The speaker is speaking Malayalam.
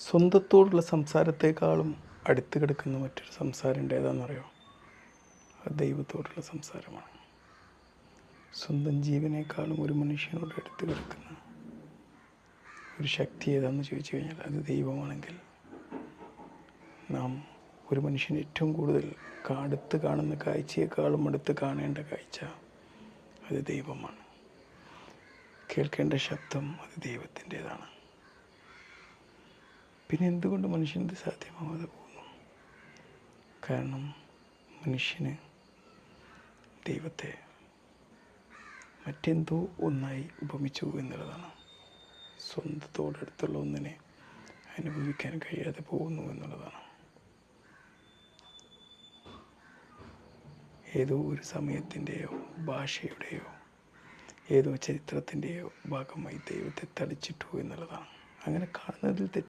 സ്വന്തത്തോടുള്ള സംസാരത്തെക്കാളും അടുത്ത് കിടക്കുന്ന മറ്റൊരു സംസാരമുണ്ട്. ഏതാണെന്നറിയോ? അത് ദൈവത്തോടുള്ള സംസാരമാണ്. സ്വന്തം ജീവനേക്കാളും ഒരു മനുഷ്യനോട് അടുത്ത് കിടക്കുന്ന ഒരു ശക്തി ഏതാണെന്ന് ചോദിച്ചു കഴിഞ്ഞാൽ അത് ദൈവമാണെങ്കിൽ, നാം ഒരു മനുഷ്യൻ ഏറ്റവും കൂടുതൽ അടുത്ത് കാണുന്ന കാഴ്ചയേക്കാളും അടുത്ത് കാണേണ്ട കാഴ്ച അത് ദൈവമാണ്. കേൾക്കേണ്ട ശബ്ദം അത് ദൈവത്തിൻ്റേതാണ്. പിന്നെ എന്തുകൊണ്ട് മനുഷ്യന് സാധ്യമാവാതെ പോകുന്നു? കാരണം മനുഷ്യന് ദൈവത്തെ മറ്റെന്തോ ഒന്നായി ഉപമിച്ചു എന്നുള്ളതാണ്. സ്വന്തത്തോടടുത്തുള്ള ഒന്നിനെ അനുഭവിക്കാൻ കഴിയാതെ പോകുന്നു എന്നുള്ളതാണ്. ഏതോ ഒരു സമയത്തിൻ്റെയോ ഭാഷയുടെയോ ഏതോ ചരിത്രത്തിൻ്റെയോ ഭാഗമായി ദൈവത്തെ തളിച്ചിട്ടു എന്നുള്ളതാണ്. അങ്ങനെ കാണുന്നതിൽ